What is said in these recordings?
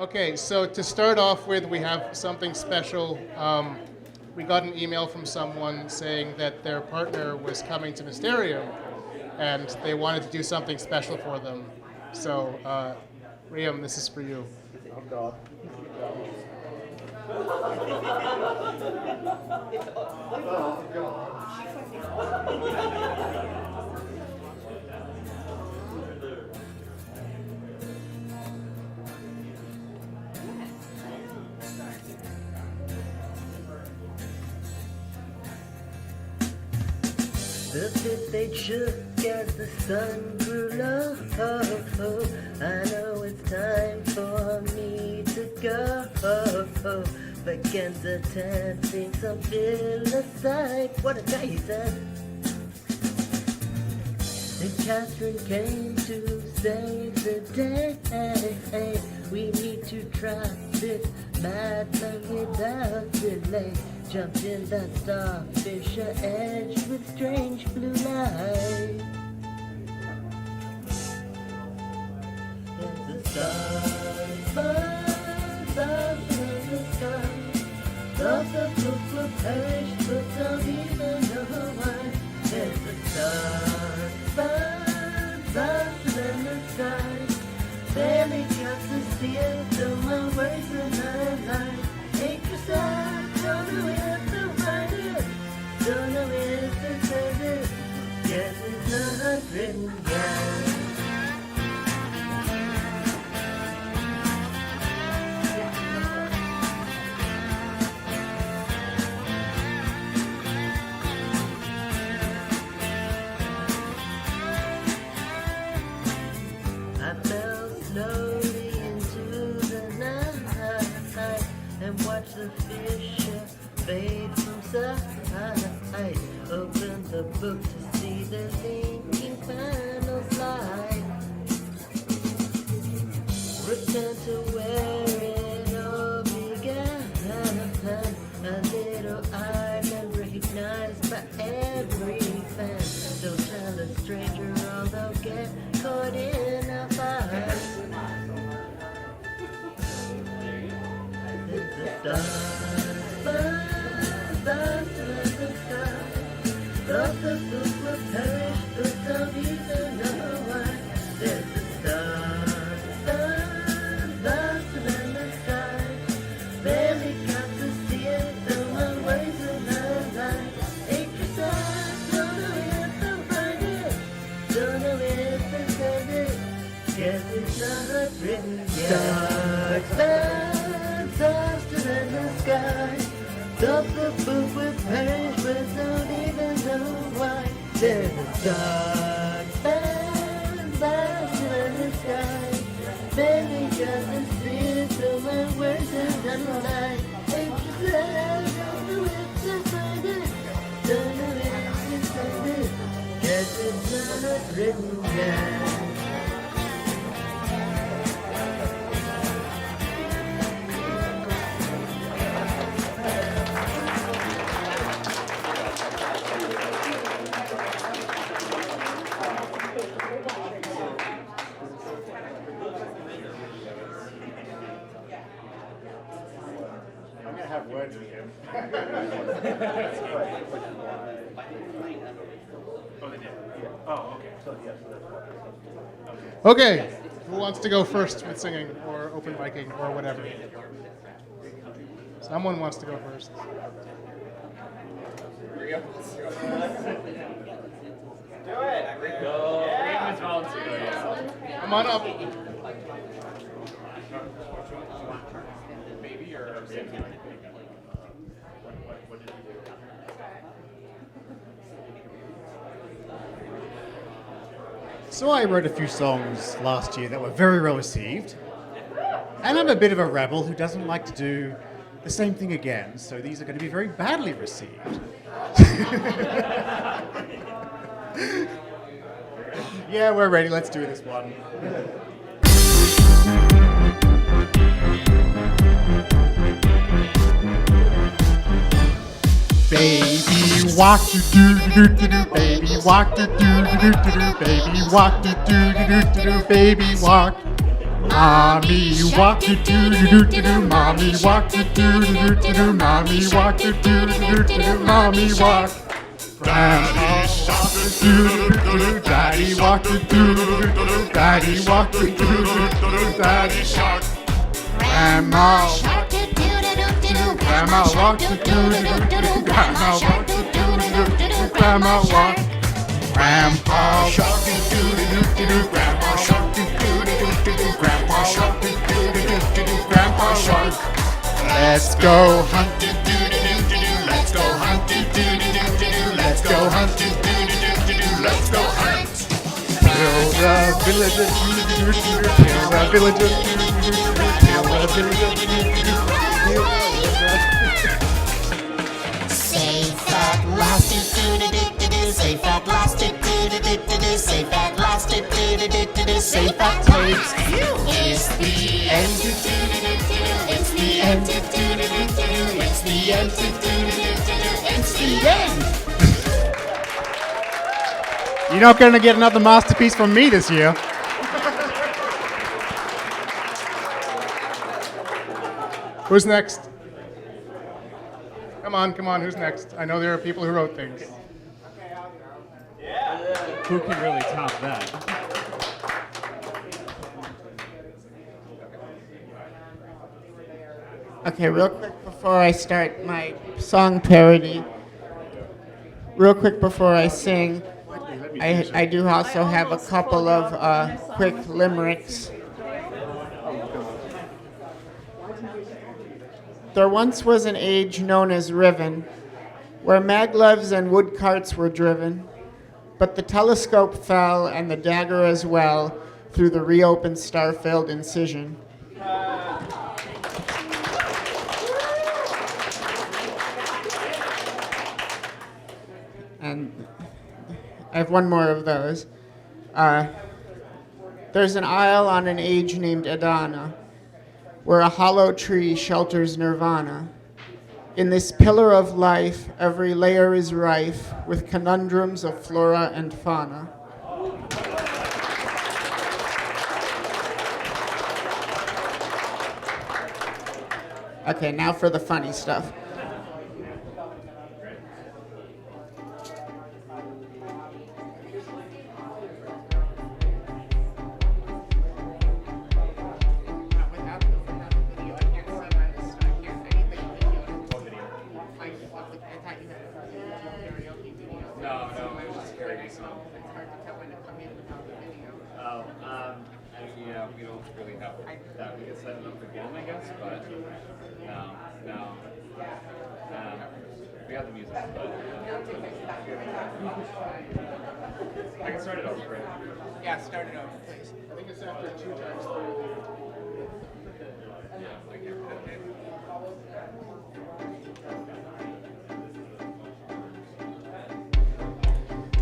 Okay, so to start off with, we have something special. We got an email from someone saying that their partner was coming to Mysterium, and they wanted to do something special for them. So, Rium, this is for you. Oh God. Oh God. The fifth they shook as the sun grew low. I know it's time for me to go. Against the tempting some aside. What a guy he said. And Catherine came to save the day. We need to try this madman without delay. Jumped in that starfish edge with strange blue light. And the stars burn up in the sky. Thought the book would perish, but don't even know why. There's the stars burn up in the sky. Barely got to see it, though my words are not alive. Ain't you sad? Don't know where to find it. Don't know where to send it. Guess it's not written down. I fell slowly into the night and watched the fish fade from sight. Opened the book to see the linking final slide. Return to where it all began. A little island recognized by every fan. Don't tell a stranger or they'll get caught in a fire. The stars burn to the sky. Thought the book would perish, but don't even know why. There's the stars burn to the sky. Barely got to see it, though my words are not alive. Ain't you sad? Don't know where to find it. Don't know where to send it. Guess it's not written yet. Stars faster than the sky. Thought the book would perish, but don't even know why. There's a dark band faster than the sky. Barely got to see it, so my words are not alive. Ain't you sad? Don't know where to find it. Don't know where to send it. Guess it's not written down. I'm gonna have words with him. Oh, they did? Oh, okay. Okay, who wants to go first with singing or open micing or whatever? Someone wants to go first. Do it! Go. Raven's volunteer. Come on up. Maybe or what did you do? So I wrote a few songs last year that were very well received. And I'm a bit of a rebel who doesn't like to do the same thing again, so these are going to be very badly received. Yeah, we're ready. Let's do this one. Baby walk do do do do do, baby walk do do do do do, baby walk do do do do do, baby walk. Mommy walk do do do do do. Mommy walk do do do do do. Mommy walk do do do do. Mommy walk. Grandpa walk do do do do. Daddy walk do do do do. Daddy walk do do do. Daddy shark. Grandma walk do do do. Grandma walk do do do. Grandma walk do do do. Grandma walk. Grandpa shark do do do. Grandpa shark do do do. Grandpa shark do do do. Grandpa shark. Let's go hunt do do do. Let's go hunt do do do. Let's go hunt do do do. Let's go hunt. Build a village. Build a village. Build a village. Safe at last, safe at last, safe at last, safe at last. It's the end. It's the end. It's the end. It's the end. You're not going to get another masterpiece from me this year. Who's next? Come on, who's next? I know there are people who wrote things. Who can really top that? Okay, real quick before I start my song parody, real quick before I sing, I do also have a couple of quick limericks. There once was an age known as Riven, where maglevs and wood carts were driven, but the telescope fell and the dagger as well through the reopened star-filled incision. And I have one more of those. There's an isle on an age named Adana, where a hollow tree shelters nirvana. In this pillar of life, every layer is rife with conundrums of flora and fauna. Okay, now for the funny stuff. Yeah, we don't really have that. We can set it up again, I guess, but no. We have the music, but I can start it over, right? Yeah, start it over, please. I think it's after 2 times 3. Yeah, I can't read it.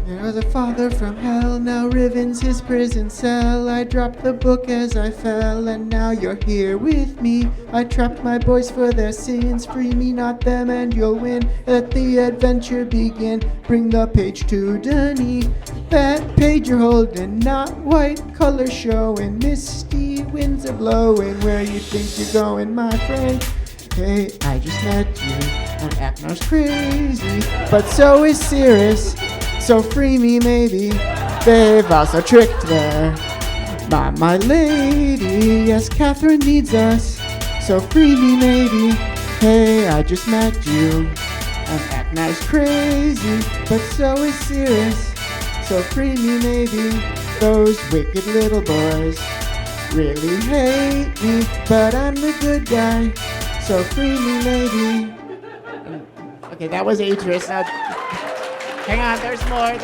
There was a father from hell, now Riven's his prison cell. I dropped the book as I fell, and now you're here with me. I trapped my boys for their sins, free me, not them, and you'll win. Let the adventure begin, bring the page to Taniith. That page you're holding, not white, color showing, misty winds are blowing. Where you think you're going, my friend? Hey, I just met you, and Aknar's crazy, but so is Cirrus. So free me, maybe. They've also tricked there. My lady, yes, Catherine needs us. So free me, maybe. Hey, I just met you. And Aknar's crazy, but so is Cirrus. So free me, maybe. Those wicked little boys really hate me, but I'm the good guy. So free me, maybe. Okay, that was Atris. Now, hang on, there's more.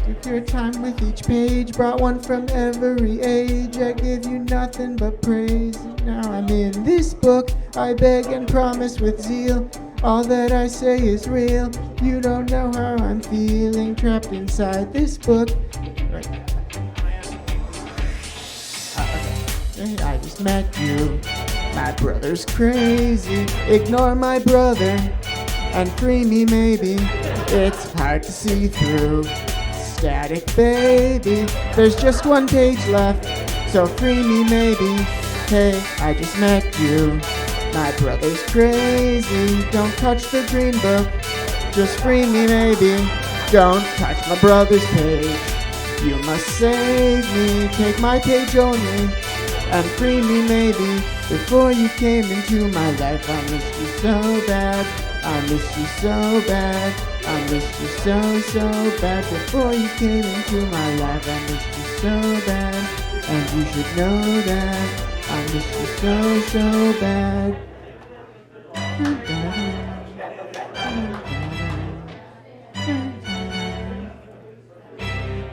Took your time with each page, brought one from every age. I gave you nothing but praise. Now I'm in this book, I beg and promise with zeal. All that I say is real. You don't know how I'm feeling, trapped inside this book. Right. Okay. I just met you. My brother's crazy. Ignore my brother and free me, maybe. It's hard to see through. Static baby, there's just one page left, so free me maybe. Hey, I just met you. My brother's crazy, don't touch the green book. Just free me maybe, don't touch my brother's page. You must save me, take my page only, and free me maybe. Before you came into my life, I missed you so bad. I missed you so bad. I missed you so bad. Before you came into my life, I missed you so bad. And you should know that. I missed you so bad.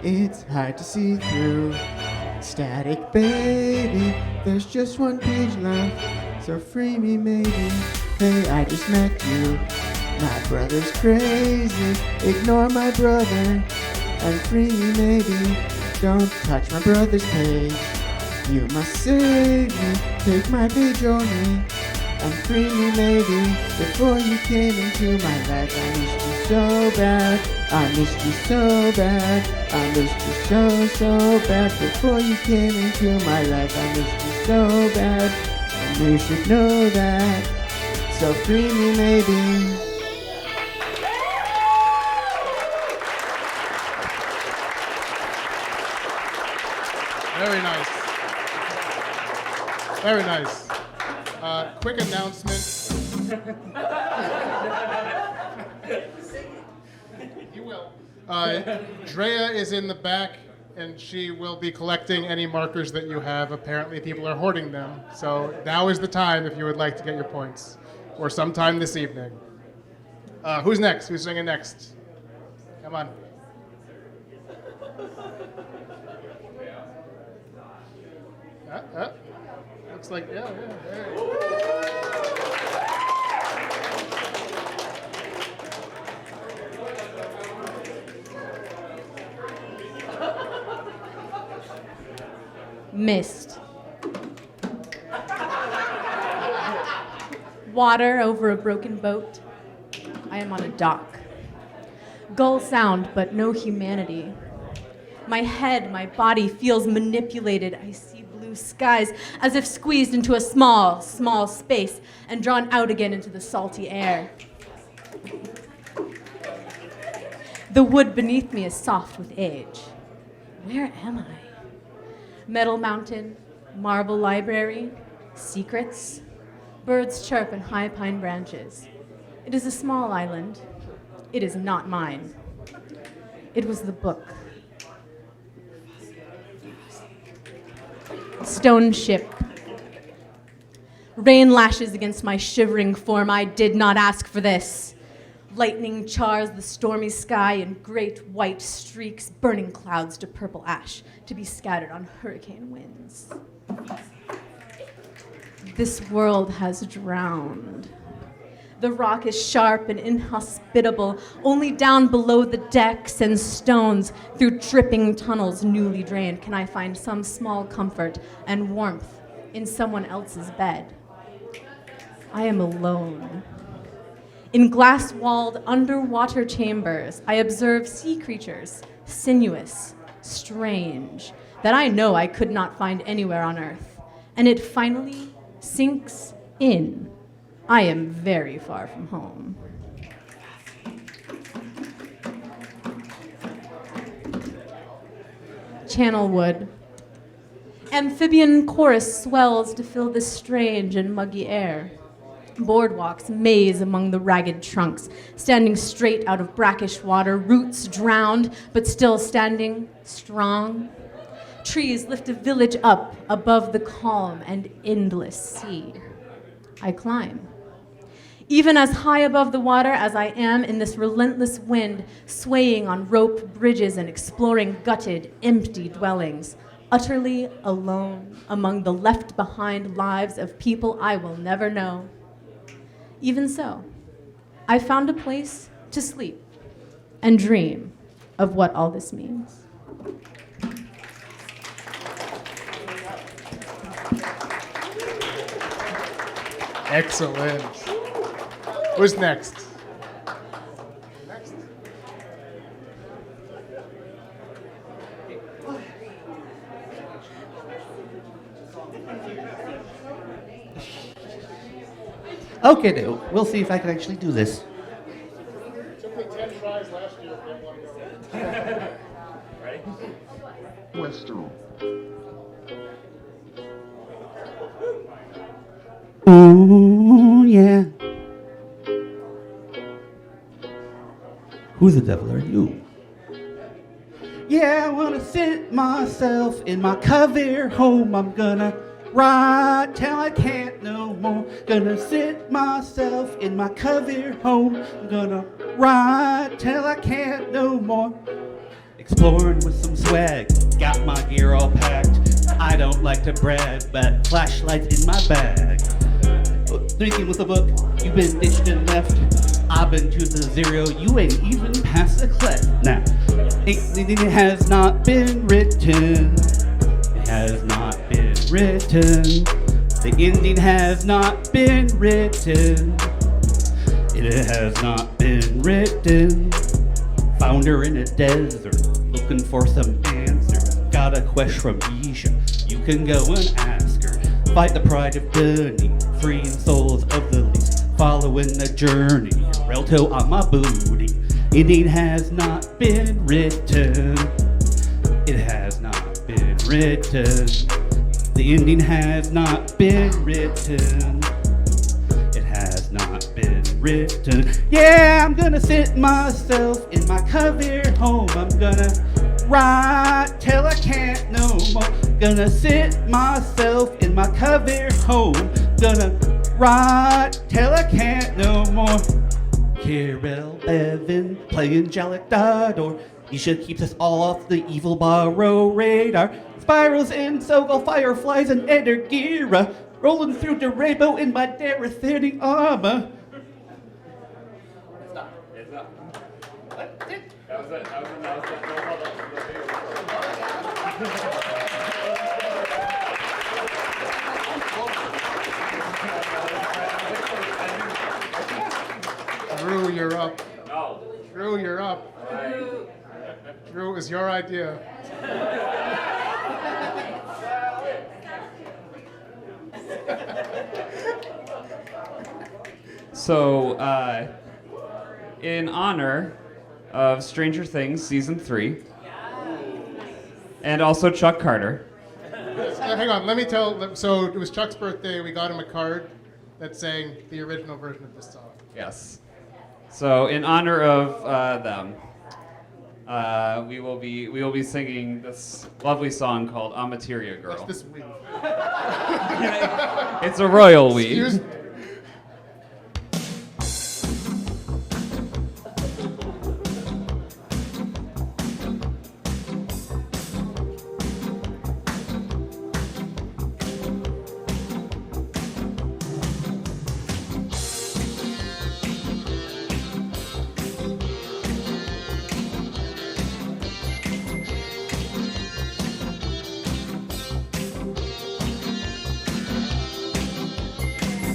It's hard to see through. Static baby, there's just one page left, so free me maybe. Hey, I just met you. My brother's crazy, ignore my brother, and free me maybe. Don't touch my brother's page. You must save me, take my page only, and free me maybe. Before you came into my life, I missed you so bad. I missed you so bad. I missed you so bad. Before you came into my life, I missed you so bad. And you should know that. So free me maybe. Very nice. Very nice. Quick announcement. You will. Drea is in the back, and she will be collecting any markers that you have. Apparently, people are hoarding them. So now is the time if you would like to get your points, or sometime this evening. Who's next? Who's singing next? Come on. Looks like, yeah. Myst. Water over a broken boat. I am on a dock. Gull sound, but no humanity. My head, my body feels manipulated. I see blue skies as if squeezed into a small space and drawn out again into the salty air. The wood beneath me is soft with age. Where am I? Metal mountain, marble library, secrets. Birds chirp in high pine branches. It is a small island. It is not mine. It was the book. Stone ship. Rain lashes against my shivering form. I did not ask for this. Lightning chars the stormy sky in great white streaks, burning clouds to purple ash to be scattered on hurricane winds. This world has drowned. The rock is sharp and inhospitable. Only down below the decks and stones, through dripping tunnels newly drained, can I find some small comfort and warmth in someone else's bed. I am alone. In glass-walled underwater chambers, I observe sea creatures, sinuous, strange, that I know I could not find anywhere on Earth. And it finally sinks in. I am very far from home. Channel wood. Amphibian chorus swells to fill this strange and muggy air. Boardwalks maze among the ragged trunks, standing straight out of brackish water, roots drowned, but still standing strong. Trees lift a village up above the calm and endless sea. I climb. Even as high above the water as I am in this relentless wind, swaying on rope bridges and exploring gutted, empty dwellings, utterly alone among the left-behind lives of people I will never know. Even so, I found a place to sleep and dream of what all this means. Excellent. Who's next? Okay, dude. We'll see if I can actually do this. Took me 10 tries last year to get one going. Western. Ooh, yeah. Who the devil are you? Yeah, I wanna sit myself in my cover home. I'm gonna ride till I can't no more. Gonna sit myself in my cover home. I'm gonna ride till I can't no more. Exploring with some swag, got my gear all packed. I don't like to brag, but flashlights in my bag. Drinking with a book, you've been ditched and left. I've been to the zero, you ain't even past the clef. Now, it has not been written. It has not been written. The ending has not been written. It has not been written. Found her in a desert, looking for some answers. Got a quest from Isha, you can go and ask her. Fight the pride of Dunny, freeing souls of the least. Following the journey, Relto on my booty. Ending has not been written. It has not been written. The ending has not been written. It has not been written. Yeah, I'm gonna sit myself in my cover home. I'm gonna ride till I can't no more. Gonna sit myself in my cover home. Gonna ride till I can't no more. Kirill Evan playing Jalek Dador. Isha keeps us all off the evil borrow radar. Spirals and Sogol fireflies and Edergira. Rolling through the rainbow in my Darethani armor. Stop. What? That was it. That was it. Drew, you're up. No. Drew, you're up. Drew, it was your idea. So, in honor of Stranger Things Season 3, and also Chuck Carter. Hang on, let me tell. So it was Chuck's birthday. We got him a card that sang the original version of this song. Yes. So, in honor of them, we will be singing this lovely song called Amateria Girl. What's this weave? It's a royal weave. Excuse me.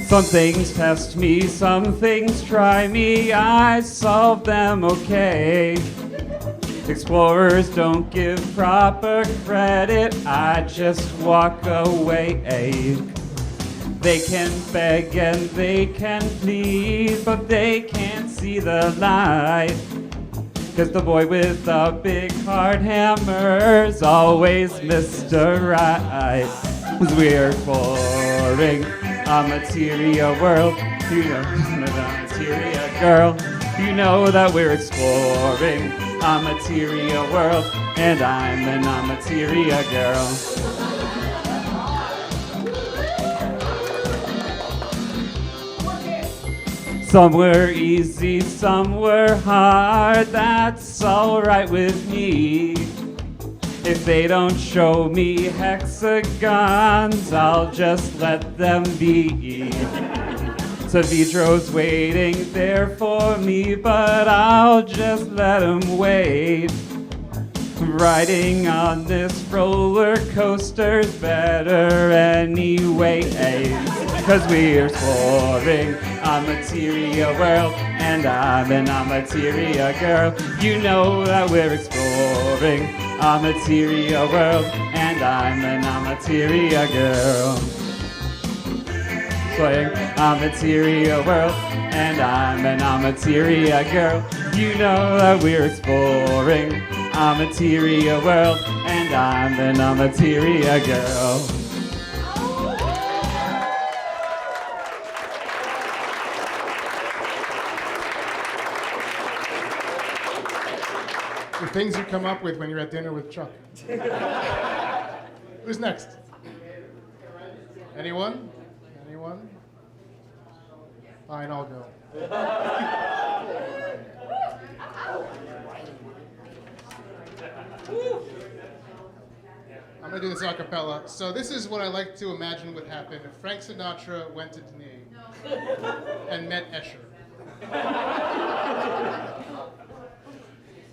Some things test me, some things try me, I solve them okay. Explorers don't give proper credit, I just walk away. They can beg and they can plead, but they can't see the light. 'Cause the boy with the big hard hammer's always Mr. Right. 'Cause we're exploring Amateria world, you know, Amateria girl, you know that we're exploring Amateria world, and I'm an Amateria girl. Some were easy, some were hard, that's alright with me. If they don't show me hexagons, I'll just let them be. Savidro's waiting there for me, but I'll just let him wait. Riding on this roller coaster's better anyway. 'Cause we're exploring Amateria world, and I'm an Amateria girl. You know that we're exploring Amateria world, and I'm an Amateria girl. playing Amateria world, and I'm an Amateria girl. You know that we're exploring Amateria world, and I'm an Amateria girl. The things you come up with when you're at dinner with Chuck. Who's next? Anyone? Anyone? Fine, I'll go. I'm gonna do this a cappella. So this is what I like to imagine would happen if Frank Sinatra went to Taniith and met Escher.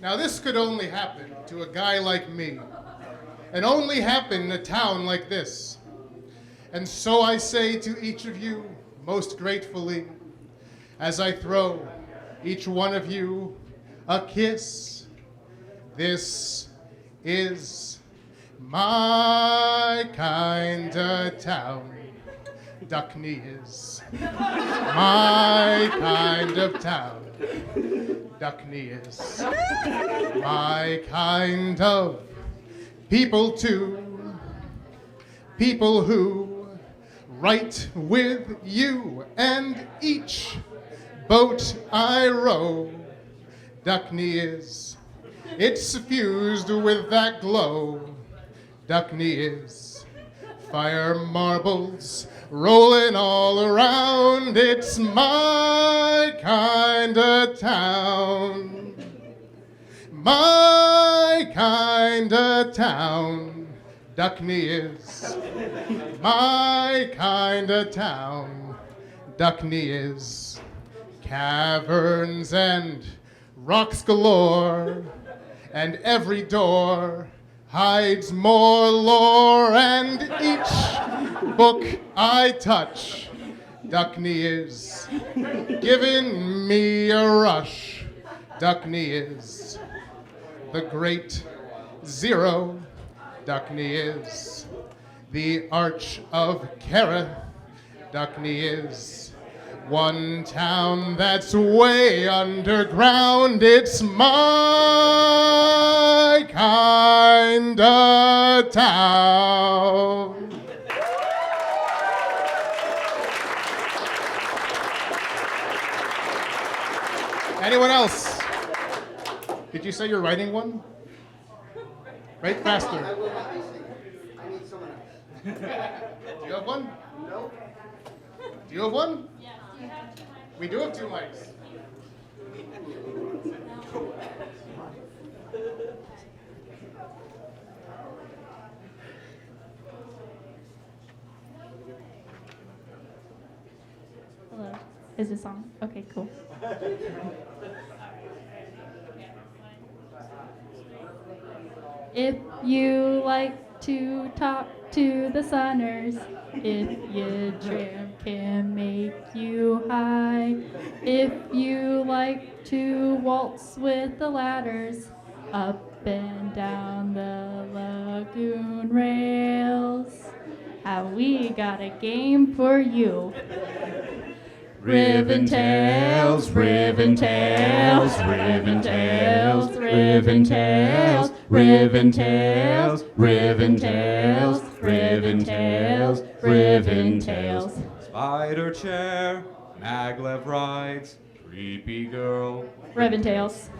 Now this could only happen to a guy like me, and only happen in a town like this. And so I say to each of you, most gratefully, as I throw each one of you a kiss, this is my kind of town. Duckney is my kind of town. Duckney is my kind of people too. People who write with you, and each boat I row, Duckney is. It's suffused with that glow. Duckney is fire marbles rolling all around. It's my kind of town. My kind of town. Duckney is my kind of town. Duckney is caverns and rocks galore, and every door hides more lore, and each book I touch, Duckney is giving me a rush. Duckney is the great zero. Duckney is the Arch of Kefrith. Duckney is one town that's way underground. It's my kind of town. Anyone else? Did you say you're writing one? Write faster. I will not be singing. I need someone else. Do you have one? No. Do you have one? Yeah. We do have 2 mics. Hello. Is this on? Okay, cool. If you like to talk to the sunners, if your trim can make you high, if you like to waltz with the ladders up and down the lagoon rails, have we got a game for you. Riven tails, riven tails, riven tails, riven tails, riven tails, riven tails, riven tails, riven tails. Spider chair, maglev rides, creepy girl. Riven tails.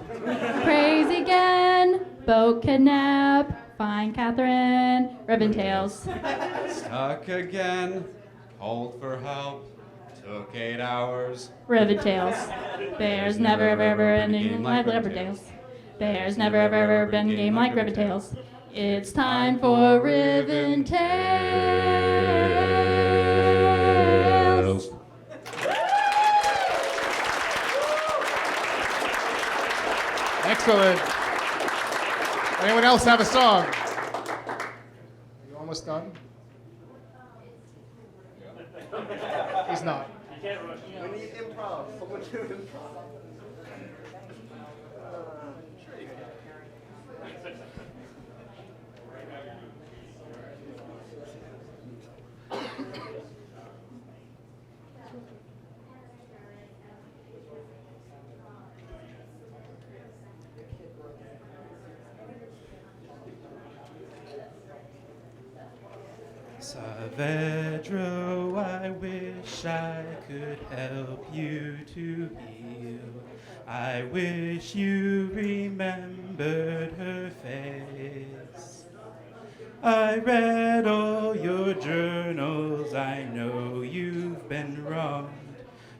Crazy again, boat kidnap, find Catherine. Riven tails. Stuck again, called for help, took 8 hours. Riven tails. There's never ever been a game like Riven tails. There's never ever been a game like Riven tails. It's time for Riven tails. Excellent. Anyone else have a song? You almost done? He's not. We need improv. Someone do improv. Saavedra, I wish I could help you to heal. I wish you remembered her face. I read all your journals, I know you've been wronged.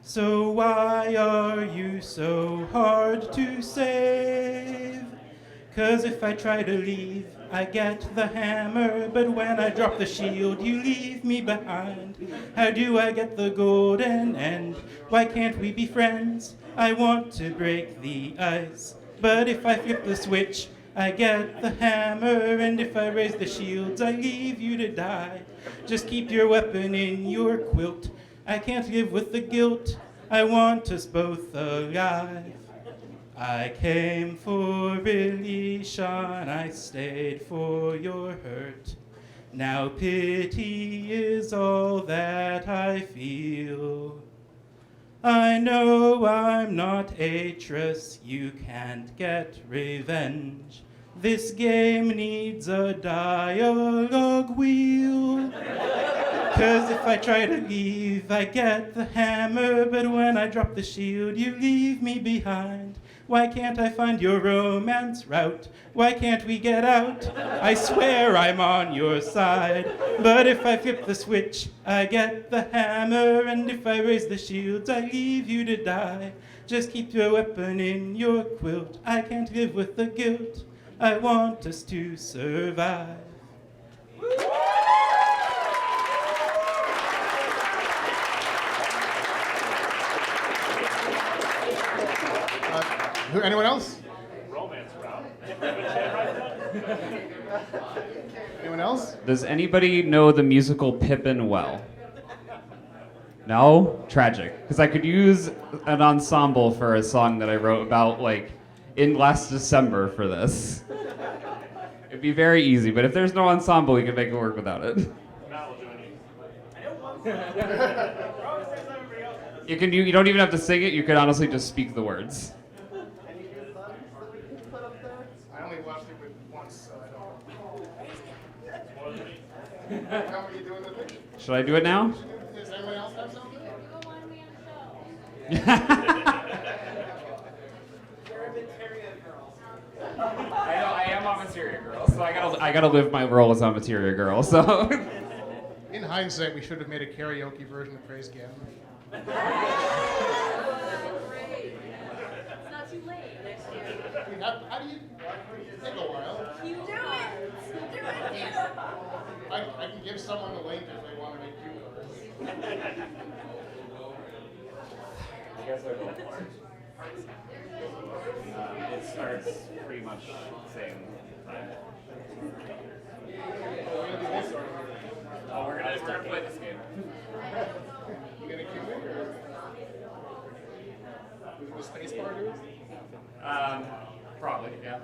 So why are you so hard to save? 'Cause if I try to leave, I get the hammer, but when I drop the shield, you leave me behind. How do I get the golden end? Why can't we be friends? I want to break the ice, but if I flip the switch, I get the hammer, and if I raise the shields, I leave you to die. Just keep your weapon in your quilt. I can't live with the guilt. I want us both alive. I came for Sean, I stayed for your hurt. Now pity is all that I feel. I know I'm not Atreus, you can't get revenge. This game needs a dialogue wheel. 'Cause if I try to leave, I get the hammer, but when I drop the shield, you leave me behind. Why can't I find your romance route? Why can't we get out? I swear I'm on your side. But if I flip the switch, I get the hammer, and if I raise the shields, I leave you to die. Just keep your weapon in your quilt. I can't live with the guilt. I want us to survive. Anyone else? Romance route. Anyone else? Does anybody know the musical Pippin well? No? Tragic. Because I could use an ensemble for a song that I wrote about, like, in last December for this. It'd be very easy, but if there's no ensemble, we can make it work without it. You don't even have to sing it, you could honestly just speak the words. I only watched it once, so I don't know. How are you doing the thing? Should I do it now? Does anyone else have something? I am Amateria girl, so I gotta live my role as Amateria girl. So. In hindsight, we should have made a karaoke version of Praise Gehn. It's not too late next year. How do you? Take a while. You do it! Do it! I can give someone the link if they want to make cue cards. It starts pretty much the same time. Oh, we're gonna play this game. You gonna cue it or? The space bar do it? Probably, yeah.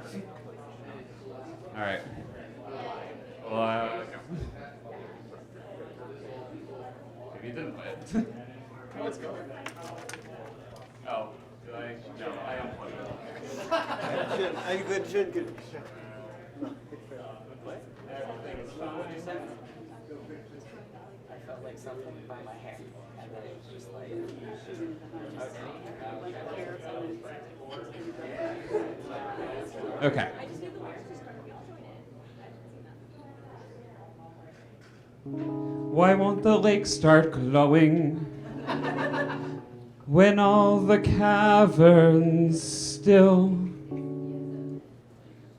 All right. Well, maybe you didn't play it. Oh, it's going. Oh, did I? No, I unplugged it. I should get. Everything is fine. I felt like something by my hair, and then it was just like, Okay. Why won't the lake start glowing when all the caverns still?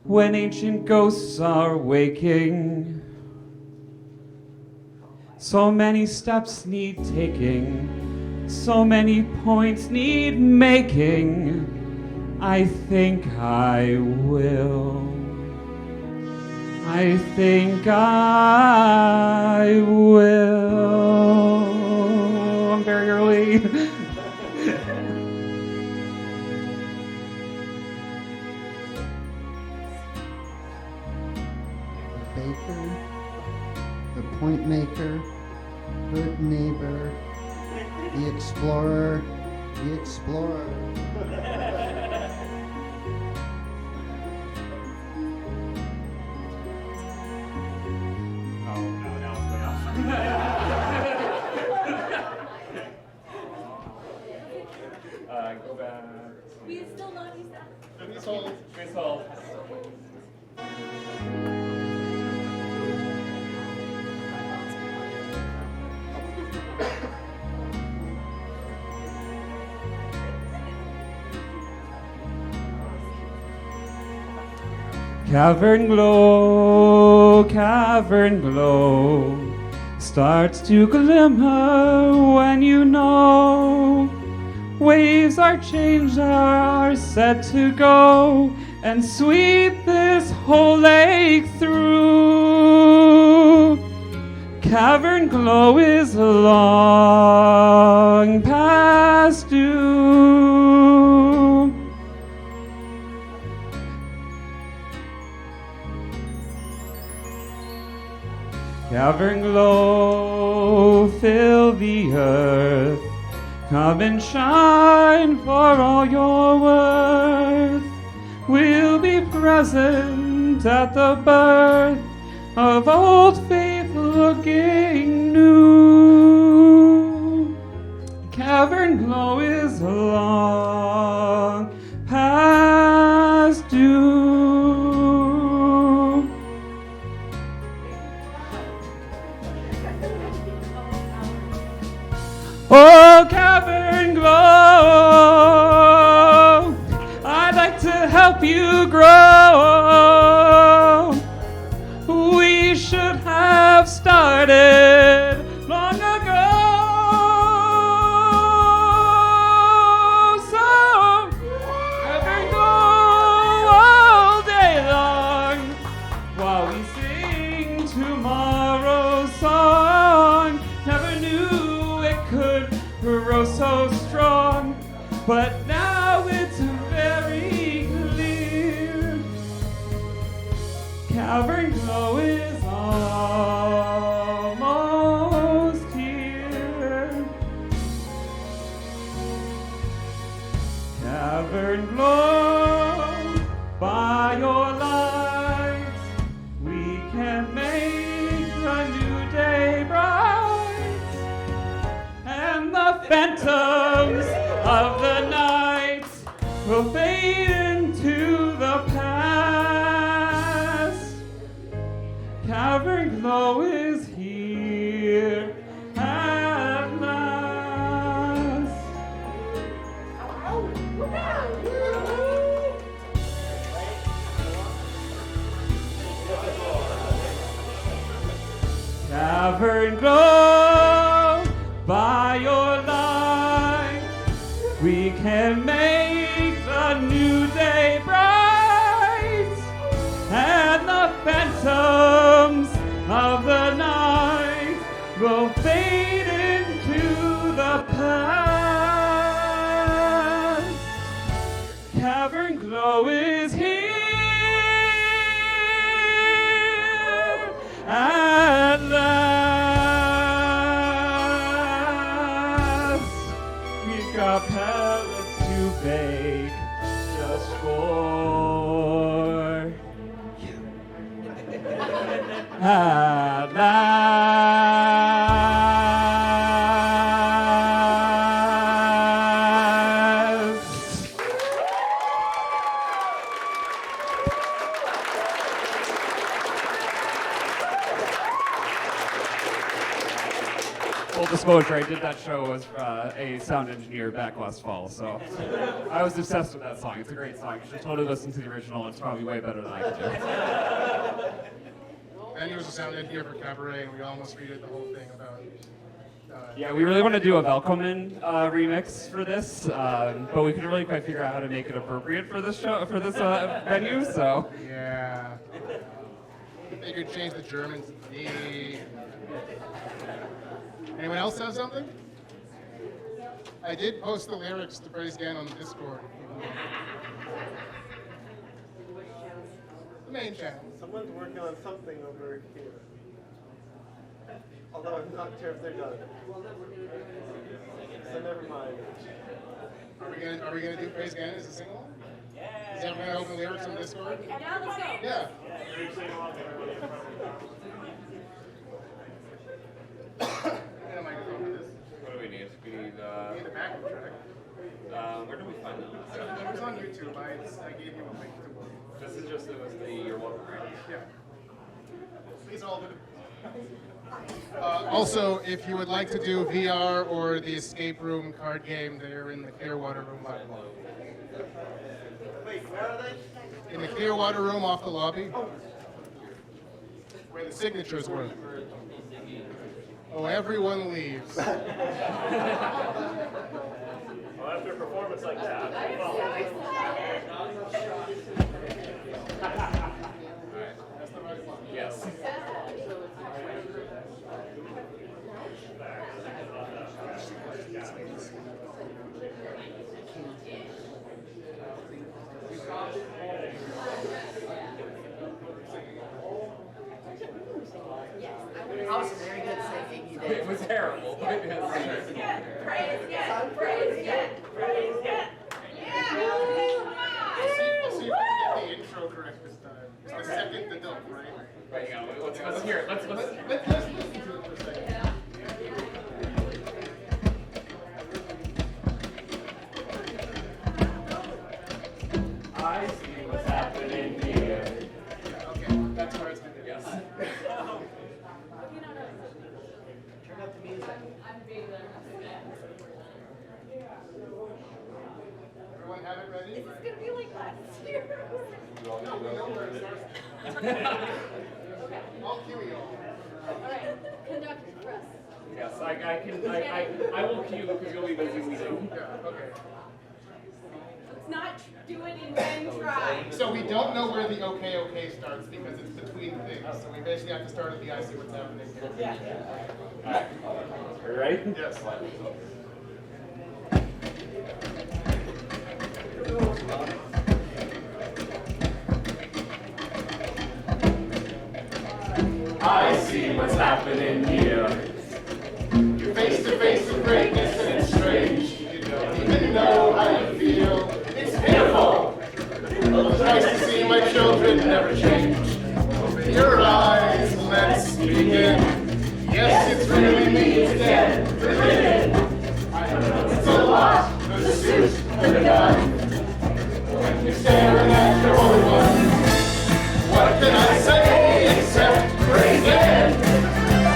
When ancient ghosts are waking, so many steps need taking, so many points need making. I think I will. I think I will. I'm very early. Baker, the point maker, good neighbor, the explorer, the explorer. Oh, no, it's way off. cavern glow, starts to glimmer when you know waves are changed, are set to go and sweep this whole lake through. Cavern glow is long past due. Cavern glow, fill the earth. Come and shine for all your worth. We'll be present at the birth of old faith looking new. Cavern glow is long past due. Oh, cavern glow, I'd like to help you grow. We should have started long ago. So, cavern glow all day long while we sing tomorrow's song. Never knew it could grow so strong, but now it's very clear. Cavern glow is almost here. Cavern glow, by your light, we can make a new day bright, and the phantoms of the night will fade into the past. Cavern glow is here at last. Cavern glow, by your light, we can make the new day bright, and the phantoms of the night will fade into the past. Cavern glow is here at last. We've got pellets to bake just for you. At last. Full disclosure, I did that show as a sound engineer back last fall, so I was obsessed with that song. It's a great song. You should totally listen to the original. It's probably way better than I could do. And he was a sound engineer for Cabaret, and we almost redid the whole thing about. Yeah, we really want to do a Velkomen remix for this, but we couldn't really quite figure out how to make it appropriate for this show, for this venue. So Yeah. They could change the German to D. Anyone else have something? I did post the lyrics to Praise Gehn on the Discord. The main channel. Someone's working on something over here. Although I'm not sure if they're done. So never mind. Are we gonna do Praise Gehn as a single? Yeah. Is everyone gonna open lyrics on Discord? Yeah, let's go. Yeah. And a microphone for this. what do we need? We need. We need the backup track. Where do we find that? It was on YouTube. I gave you a link to it. This is just it was the Your Whark, right? Yeah. Please all do. Also, if you would like to do VR or the escape room card game, they're in the Clearwater room by below. Wait, where are they? in the Clearwater room off the lobby, where the signatures were. Oh, everyone leaves. Well, after a performance like that. Yes. I was very good singing. You did. It was terrible. Praise We'll see if we can get the intro correct this time. It's the second the dump, right? Right, yeah, let's hear it. Let's Let's listen to it for a second. I see what's happening here. Okay, that's where it's going to be. Yes. Turn up the music. Everyone have it ready? It's gonna be like last year. No, we know where it starts. I'll cue you all. Alright, conduct for us. Yes, I will cue because you'll be busy leading. Yeah, okay. Let's not do it in one try. So we don't know where the okay starts because it's between things. So we basically have to start at the I see what's happening here. Alright. Are you ready? Yes. I see what's happening here. You're face to face with greatness and it's strange. You don't even know how you feel. It's pitiful. It's nice to see my children never change. Open your eyes, let's begin. Yes, it's really me, it's dead. It's a lot, the suit, the gun. When you're staring at your old one, what can I say except praise it?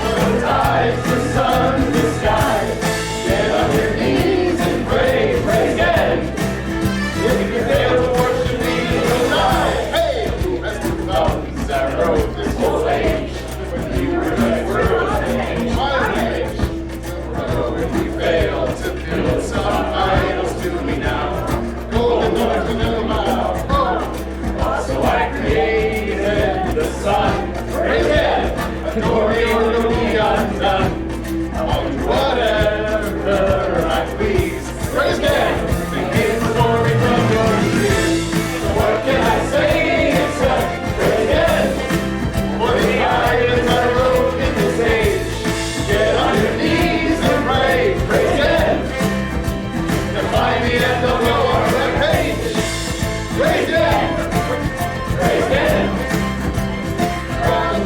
The tides, the sun, the sky. Get on your knees and pray, pray again. If you fail to worship me, you'll die. Hey, who has two thumbs that wrote this whole age? When you were the world and my age. If you fail to build some idols to me now, golden doors to them out. Oh, so I created the sun. Praise it, adore me or you'll be undone. I'll do whatever I please. Praise God, and give the glory from your ears. So what can I say except praise God? For the items I wrote in this age. Get on your knees and pray, praise God. To find me at the lower page. Praise God, praise God.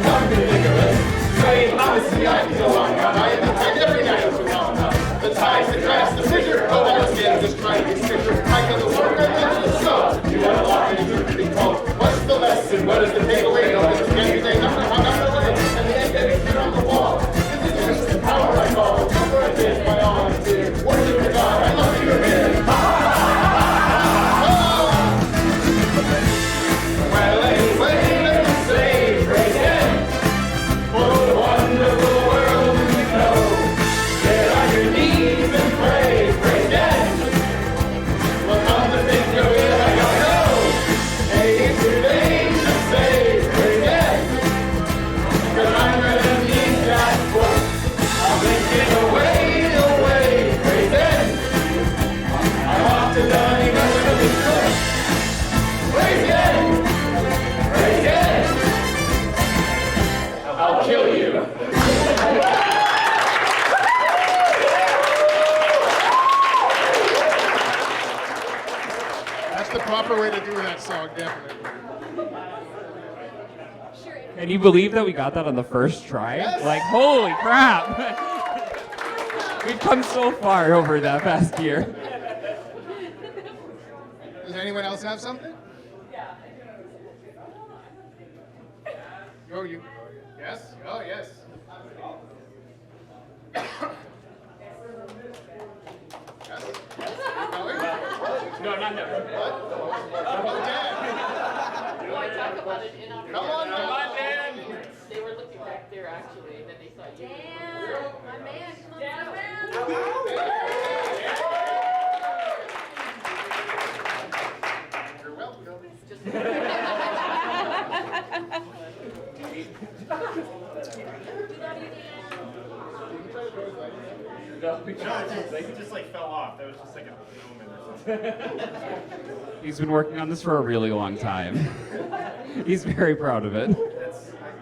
Come to think of it. Say, honestly, I feel long gone. I have every night of phenomenon. The ties, the grass, the fissure. Oh, I was getting just trying to be picture. I can the work I mentioned. So, you want to walk into the big cult. What's the lesson? What is the takeaway? No, it's just anything. I'm not away. And the end getting put on the wall. This is the power I call. For it is my all I'm fear. Worship the God. I love you here. Well, anyway, let me say, praise Him. For the wonderful world we know. Get on your knees and pray, praise God. Well, come to think of it, I don't know. Hey, it's your day to say, praise God. 'Cause I'm gonna need that book. I'm thinking away, praise God. I'm off to dining under the cook. Praise God, praise God. I'll kill you. That's the proper way to do that song, definitely. Can you believe that we got that on the first try? Yes. Like, holy crap! We've come so far over that past year. Does anyone else have something? Oh, you. Yes? Oh, yes. Yes? Going? No, not now. What? Oh, damn. talk about it in our Come on, man. They were looking back there actually, and then they saw you. My man, come on, You're welcome. They just like fell off. That was just like a moment or something. He's been working on this for a really long time. He's very proud of it.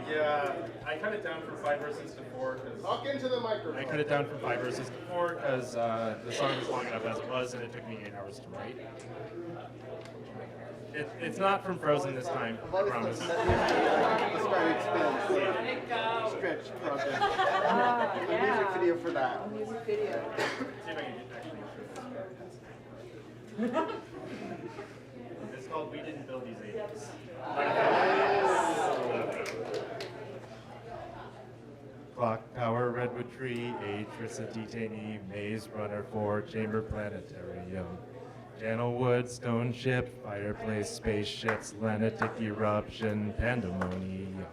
Yeah, I cut it down from 5 verses to 4 because Talk into the microphone. I cut it down from 5 verses to 4 because the song was long enough as it was, and it took me 8 hours to write. It's not from Frozen this time, I promise. The Starry Expanse stretch project. The music video for that. See if I can get actually. It's called We Didn't Build These Ages. Clock Tower, Redwood Tree, Atrissa Detainee, Maze Runner 4, Chamber Planetarium. Channel Wood, Stone Ship, Fireplace, Spaceships, Lenetic Eruption, Pandemonium.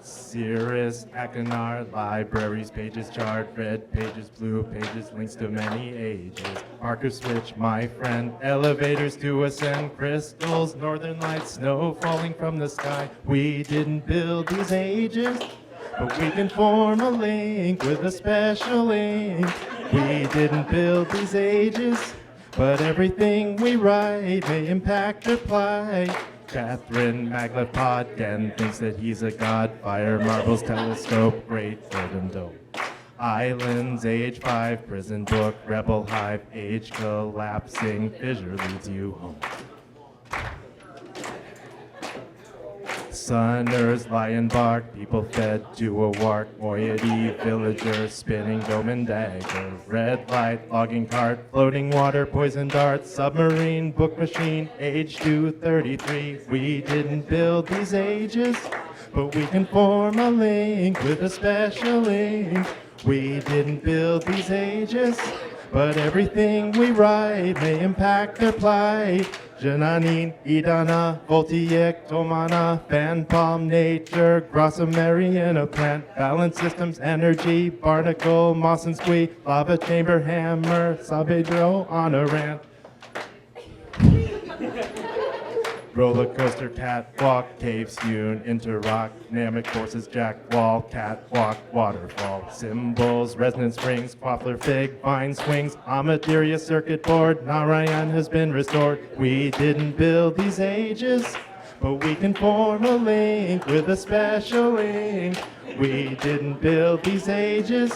Cirrus, Akinar, Libraries, Pages Chart, Red Pages, Blue Pages, Links to Many Ages. Marker Switch, My Friend, Elevators to Ascend, Crystals, Northern Lights, Snow falling from the sky. We didn't build these ages, but we can form a link with a special ink. We didn't build these ages, but everything we write may impact or plight. Catherine, Maglev Pod, Gehn thinks that he's a god. Fire, marbles, telescope, great golden dome. Islands, age 5, prison book, rebel hive, age collapsing, fissure leads you home. Sunners, lion bark, people fed to a Whark, moiety, villager, spinning dome and dagger, red light, logging cart, floating water, poison dart, submarine, book machine, age 233. We didn't build these ages, but we can form a link with a special link. We didn't build these ages, but everything we write may impact their plight. Jananin, Idana, Voltaic, Tomana, Fan Palm, Nature, Grassomeriana plant, balance systems, energy, barnacle, moss and squee, lava chamber, hammer, Sabedro on a rant. Roller coaster, catwalk, caves hewn into rock, dynamic forces, jack wall, catwalk, waterfall, symbols, resonance springs, quaffler fig, vine swings, Amateria circuit board, Narayan has been restored. We didn't build these ages, but we can form a link with a special link. We didn't build these ages,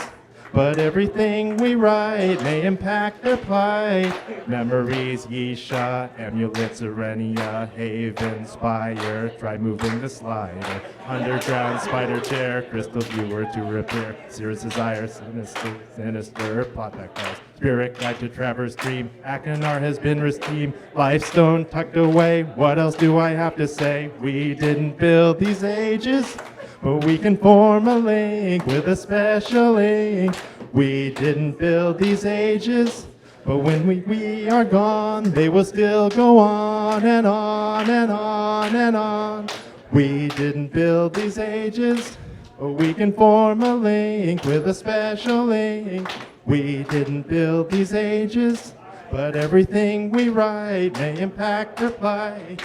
but everything we write may impact their plight. Memories, Yesha, amulets, Arenia, Haven, Spire, try moving the slider. Underground spider chair, crystal viewer to repair. Cirrus desire, sinister, plot back calls. Spirit guide to traverse dream. Akinar has been redeemed. Lifestone tucked away. What else do I have to say? We didn't build these ages, but we can form a link with a special link. We didn't build these ages, but when we are gone, they will still go on and on and on and on. We didn't build these ages, but we can form a link with a special link. We didn't build these ages, but everything we write may impact or plight.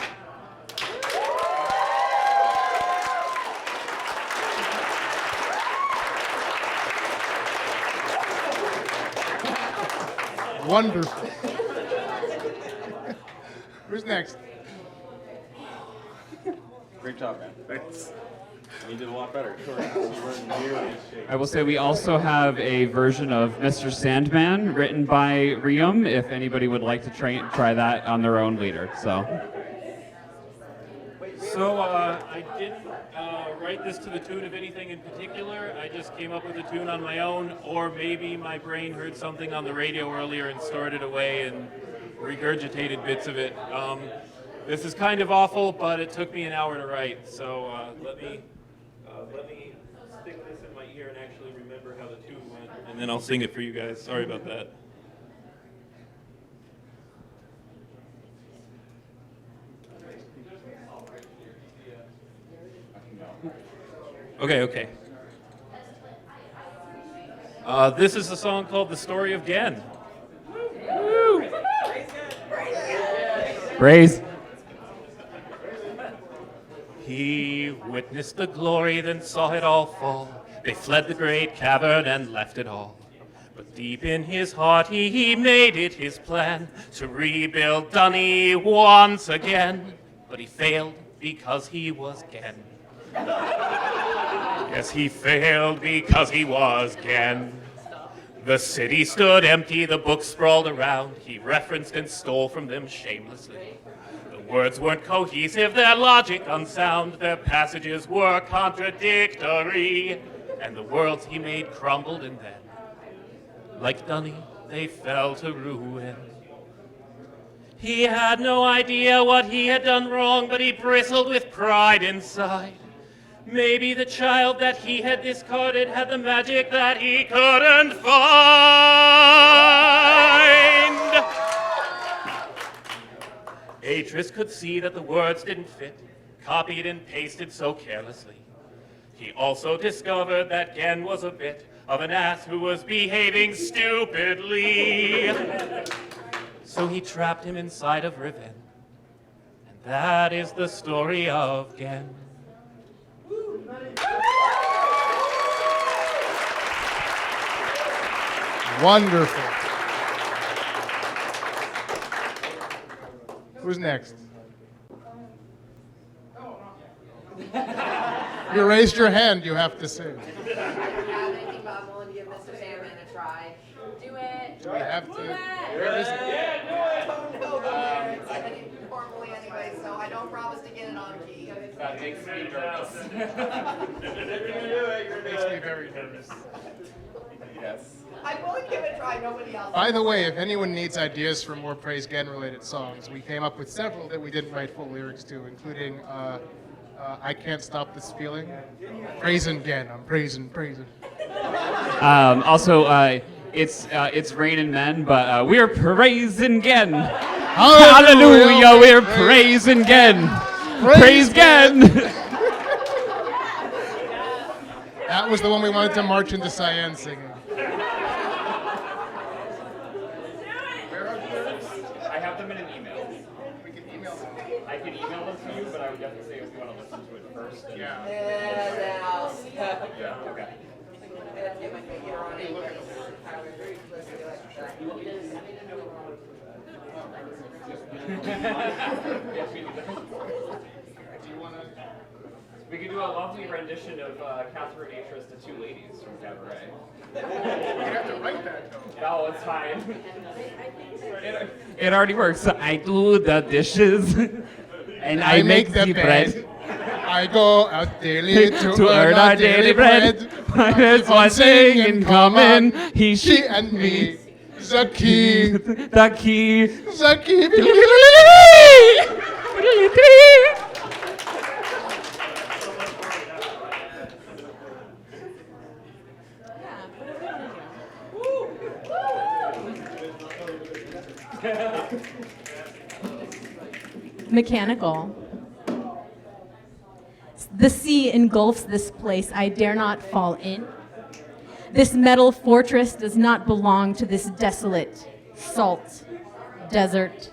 Wonderful. Who's next? Great job, man. Thanks. You did a lot better. You weren't nearly as shaky. I will say we also have a version of Mr. Sandman written by Rium, if anybody would like to try that on their own leader. So I didn't write this to the tune of anything in particular. I just came up with a tune on my own, or maybe my brain heard something on the radio earlier and stored it away and regurgitated bits of it. This is kind of awful, but it took me an hour to write, so let me stick this in my ear and actually remember how the tune went, and then I'll sing it for you guys. Sorry about that. Okay. This is a song called The Story of Gehn. Praise. He witnessed the glory, then saw it all fall. They fled the great cavern and left it all. But deep in his heart he made it his plan to rebuild Dunny once again. But he failed because he was Gehn. Yes, he failed because he was Gehn. The city stood empty, the books sprawled around. He referenced and stole from them shamelessly. The words weren't cohesive, their logic unsound. Their passages were contradictory. And the worlds he made crumbled, and then, like Dunny, they fell to ruin. He had no idea what he had done wrong, but he bristled with pride inside. Maybe the child that he had discarded had the magic that he couldn't find. Atris could see that the words didn't fit, copied and pasted so carelessly. He also discovered that Gehn was a bit of an ass who was behaving stupidly. So he trapped him inside of Riven. And that is the story of Gehn. Wonderful. Who's next? You raised your hand, you have to sing. I think I'm willing to give Mr. Sandman a try. Do it. Do we have to? Where is it? I didn't formally anyway, so I don't promise to get it on key. That makes me nervous. Makes me very nervous. Yes. I'm willing to give it a try, nobody else. By the way, if anyone needs ideas for more Praise Gehn related songs, we came up with several that we didn't write full lyrics to, including I Can't Stop This Feeling. Praising Gehn, I'm praising. It's raining men, but we're praising Gehn. Hallelujah, we're praising Gehn. Praise Gehn. That was the one we wanted to march into Cyan singing. I have them in an email. We can email them. I can email them to you, but I would have to say if you want to listen to it first. Yeah. Yeah, okay. We could do a lovely rendition of Catherine Atris, The Two Ladies from Cabaret. You have to write that, though. No, it's fine. It already works. I do the dishes, and I make the bread. I go out daily to earn our daily bread. There's one thing in common. He, she, and me. Zaki. The key. Zaki. Mechanical. The sea engulfs this place I dare not fall in. This metal fortress does not belong to this desolate, salt desert.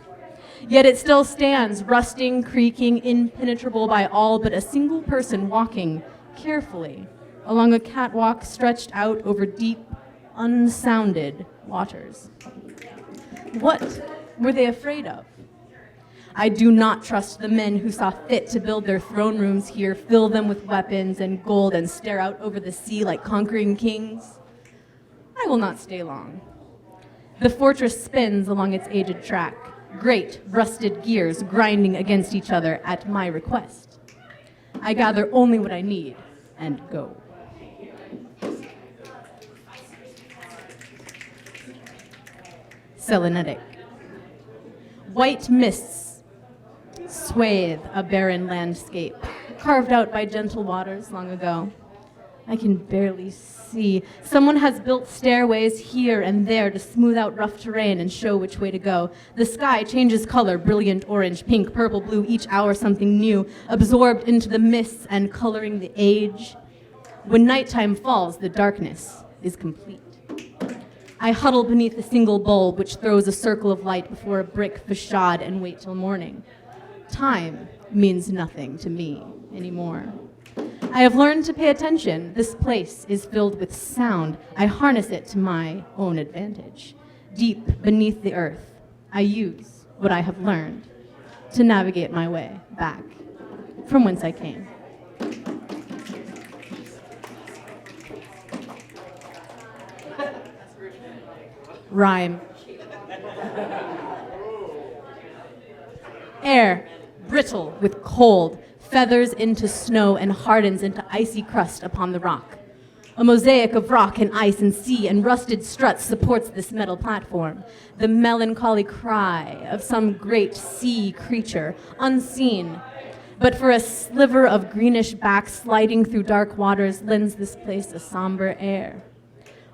Yet it still stands, rusting, creaking, impenetrable by all but a single person walking carefully along a catwalk stretched out over deep, unsounded waters. What were they afraid of? I do not trust the men who saw fit to build their throne rooms here, fill them with weapons and gold, and stare out over the sea like conquering kings. I will not stay long. The fortress spins along its aged track, great rusted gears grinding against each other at my request. I gather only what I need and go. Selenetic. White mists swathe a barren landscape, carved out by gentle waters long ago. I can barely see. Someone has built stairways here and there to smooth out rough terrain and show which way to go. The sky changes color, brilliant orange, pink, purple, blue, each hour something new, absorbed into the mists and coloring the age. When nighttime falls, the darkness is complete. I huddle beneath a single bulb which throws a circle of light before a brick facade and wait till morning. Time means nothing to me anymore. I have learned to pay attention. This place is filled with sound. I harness it to my own advantage. Deep beneath the earth, I use what I have learned to navigate my way back from whence I came. Rhyme. Air, brittle with cold, feathers into snow and hardens into icy crust upon the rock. A mosaic of rock and ice and sea and rusted struts supports this metal platform. The melancholy cry of some great sea creature, unseen, but for a sliver of greenish back sliding through dark waters lends this place a somber air.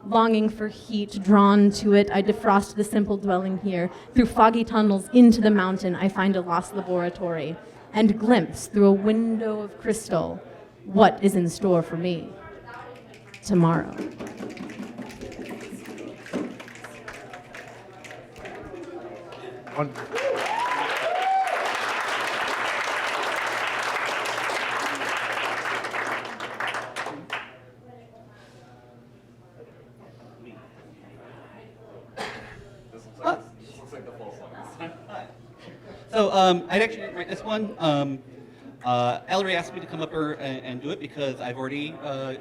Longing for heat, drawn to it, I defrost the simple dwelling here. Through foggy tunnels into the mountain, I find a lost laboratory and glimpse through a window of crystal what is in store for me tomorrow. So I'd actually didn't write this one. Ellery asked me to come up here and do it because I've already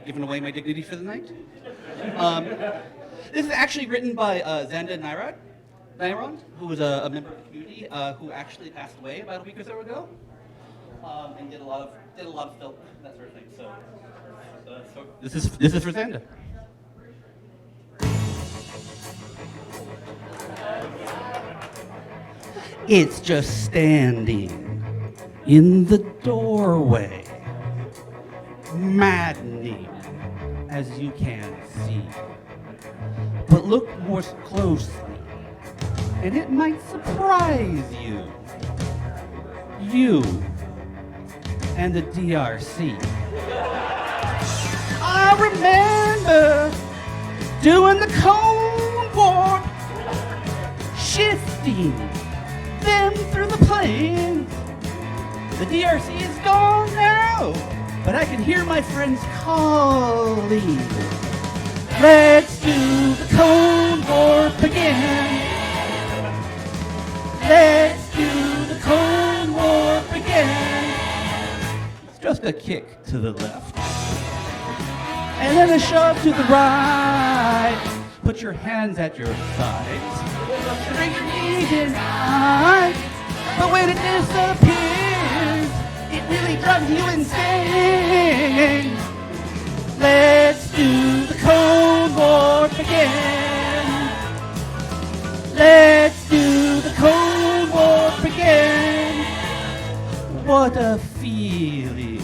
given away my dignity for the night. This is actually written by Xanda Nyrod, who was a member of the community who actually passed away about a week or so ago, and did a lot of filth, that sort of thing. So this is for Xanda. It's just standing in the doorway, maddening as you can see. But look more closely, and it might surprise you. You and the DRC. I remember doing the Cold War, shifting them through the plains. The DRC is gone now, but I can hear my friends calling. Let's do the Cold War again. Let's do the Cold War again. It's just a kick to the left, and then a shove to the right. Put your hands at your sides. Bring your knees in high. But when it disappears, it really drives you insane. Let's do the Cold War again. Let's do the Cold War again. What a feeling.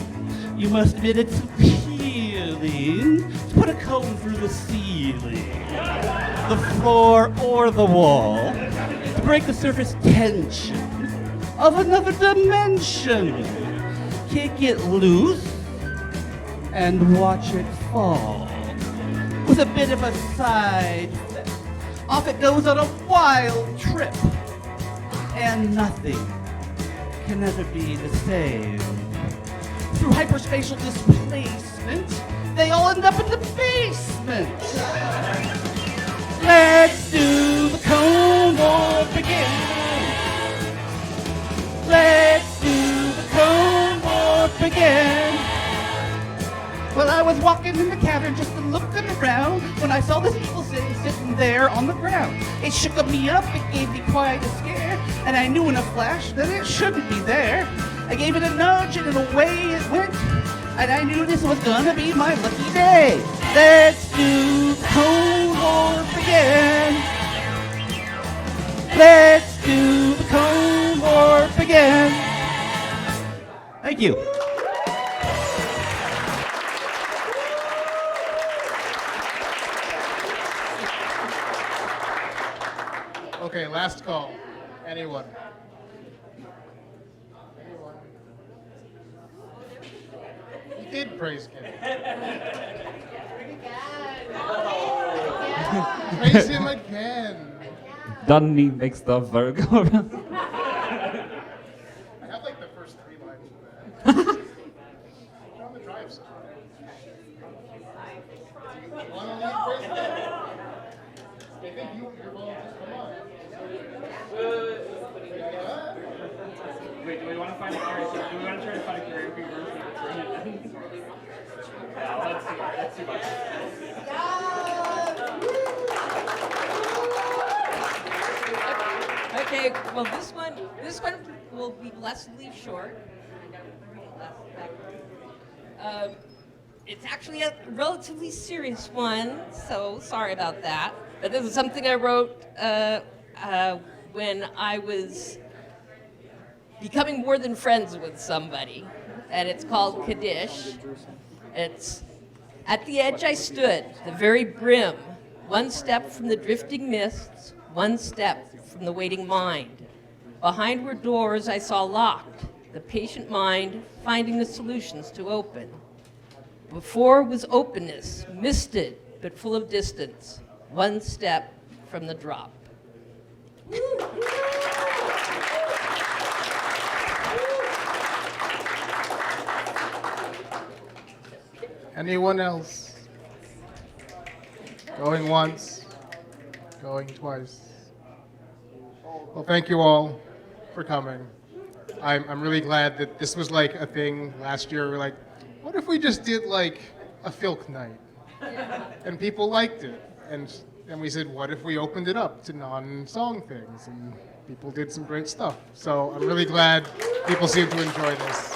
You must admit it's appealing to put a comb through the ceiling, the floor or the wall, to break the surface tension of another dimension. Kick it loose and watch it fall. With a bit of a side flip, off it goes on a wild trip, and nothing can ever be the same. Through hyperspatial displacement, they all end up in the basement. Let's do the Cold War again. Let's do the Cold War again. Well, I was walking in the cavern just looking around when I saw this evil thing sitting there on the ground. It shook me up, it gave me quite a scare, and I knew in a flash that it shouldn't be there. I gave it a nudge and away it went, and I knew this was gonna be my lucky day. Let's do the Cold War again. Let's do the Cold War again. Thank you. Last call. Anyone? He did praise Gehn. Praise him again. Dunny makes the Virgo. I have like the first 3 lines of that. We're on the drive side. You want to lead praise Gehn? I think you're volunteers. Come on. Wait, do we want to find a karaoke? Do we want to try to find a karaoke version of it? Yeah, let's see. Let's see what Okay, well this one will be blessedly short. It's actually a relatively serious one, so sorry about that. But this is something I wrote when I was becoming more than friends with somebody, and it's called Kadish. It's at the edge I stood, the very brim, one step from the drifting mists, one step from the waiting mind. Behind were doors I saw locked, the patient mind finding the solutions to open. Before was openness, misted but full of distance, one step from the drop. Anyone else? Going once, going twice. Well, thank you all for coming. I'm really glad that this was like a thing last year. We're like, what if we just did like a filk night? And people liked it. And we said, what if we opened it up to non-song things? And people did some great stuff. So I'm really glad people seem to enjoy this.